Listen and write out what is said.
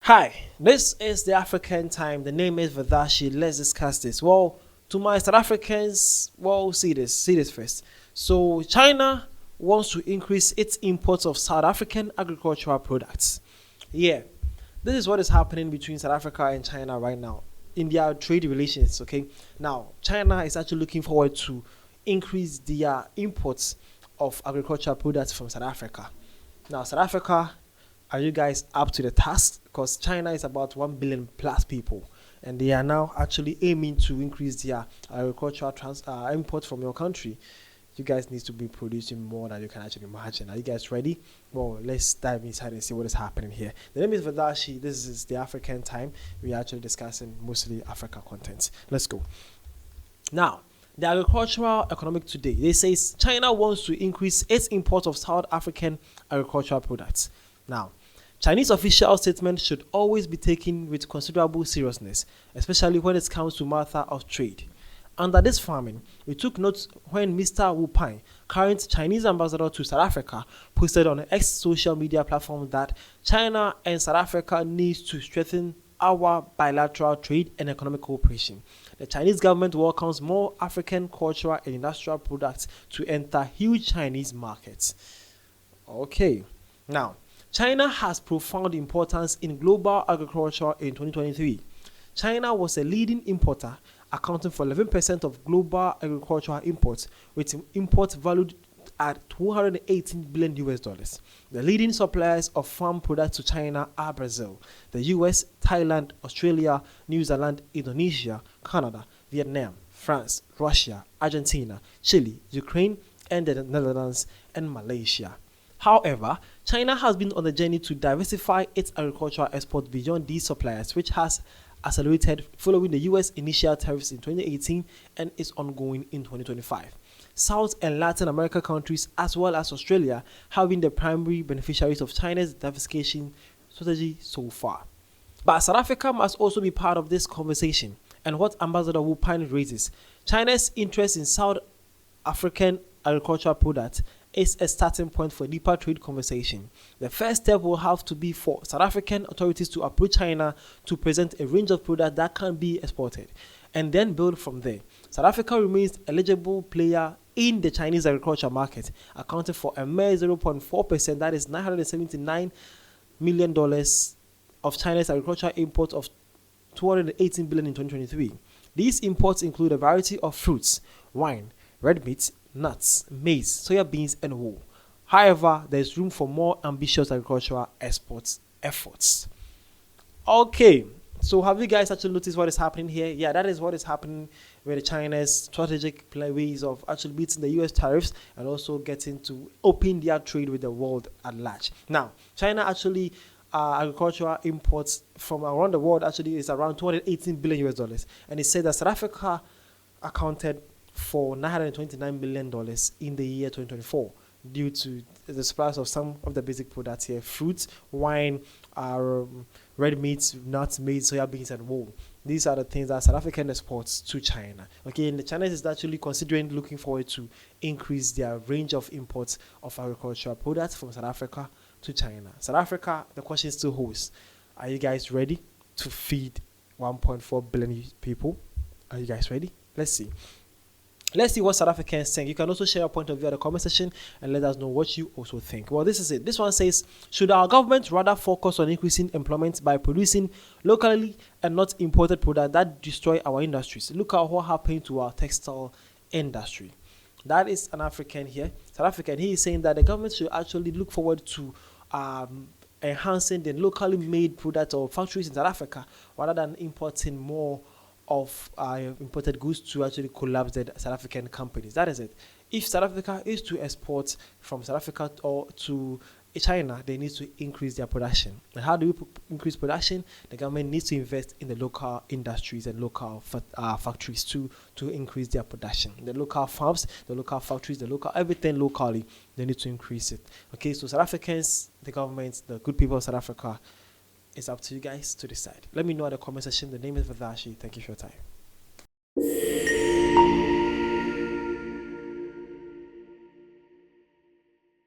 Hi, this is the African Time. The name is Vadashi. Let's discuss this. Well, to my South Africans, well, see this first. So, China wants to increase its imports of South African agricultural products. Yeah, this is what is happening between South Africa and China right now in their trade relations. Okay, now China is actually looking forward to increase their imports of agricultural products from South Africa. Now, South Africa, are you guys up to the task? Because China is about 1 billion plus people, and they are now actually aiming to increase their agricultural import from your country. You guys need to be producing more than you can actually imagine. Are you guys ready? Well, let's dive inside and see what is happening here. The name is Vadashi. This is the African Time. We are actually discussing mostly Africa content. Let's go. Now, the agricultural economic today, they say China wants to increase its import of South African agricultural products. Now, Chinese official statements should always be taken with considerable seriousness, especially when it comes to matter of trade. Under this farming, we took note when Mr. Wu Pai, current Chinese ambassador to South Africa, posted on an X social media platform that China and South Africa needs to strengthen our bilateral trade and economic cooperation. The Chinese government welcomes more African cultural and industrial products to enter huge Chinese markets. Okay, now, China has profound importance in global agriculture in 2023. China was a leading importer, accounting for 11% of global agricultural imports, with imports valued at 218 billion US dollars. The leading suppliers of farm products to China are Brazil, the US, Thailand, Australia, New Zealand, Indonesia, Canada, Vietnam, France, Russia, Argentina, Chile, Ukraine, and the Netherlands and Malaysia. However, China has been on a journey to diversify its agricultural exports beyond these suppliers, which has accelerated following the US initial tariffs in 2018 and is ongoing in 2025. South and Latin America countries, as well as Australia, have been the primary beneficiaries of China's diversification strategy so far. But South Africa must also be part of this conversation, and what Ambassador Wu Pai raises, China's interest in South African agricultural products is a starting point for a deeper trade conversation. The first step will have to be for South African authorities to approach China to present a range of products that can be exported, and then build from there. South Africa remains an eligible player in the Chinese agriculture market, accounting for a mere 0.4%, that is $979 million of China's agricultural imports of 218 billion in 2023. These imports include a variety of fruits, wine, red meat, nuts, maize, soya beans, and wool. However, there is room for more ambitious agricultural exports efforts. Okay, so have you guys actually noticed what is happening here? Yeah, that is what is happening with China's strategic ways of actually beating the US tariffs and also getting to open their trade with the world at large. Now, China actually agricultural imports from around the world actually is around 218 billion US dollars, and it said that South Africa accounted for $929 million in the year 2024 due to the supplies of some of the basic products here: fruits, wine, red meats, nuts, maize, soya beans, and wool. These are the things that South African exports to China. Okay, and the China is actually considering looking forward to increase their range of imports of agricultural products from South Africa to China. South Africa, the question still holds: are you guys ready to feed 1.4 billion people? Are you guys ready? Let's see. Let's see what South Africans think. You can also share your point of view in the comment section and let us know what you also think. Well, this is it. This one says, should our government rather focus on increasing employment by producing locally and not imported products that destroy our industries? Look at what happened to our textile industry. That is an African here, South African. He is saying that the government should actually look forward to enhancing the locally made products or factories in South Africa rather than importing more of imported goods to actually collapse the South African companies. That is it. If South Africa is to export from South Africa or to China, they need to increase their production. And how do we increase production? The government needs to invest in the local industries and local factories to increase their production. The local farms, the local factories, the local everything locally, they need to increase it. Okay, so South Africans, the government, the good people of South Africa, it's up to you guys to decide. Let me know in the comment section. The name is Vadashi. Thank you for your time.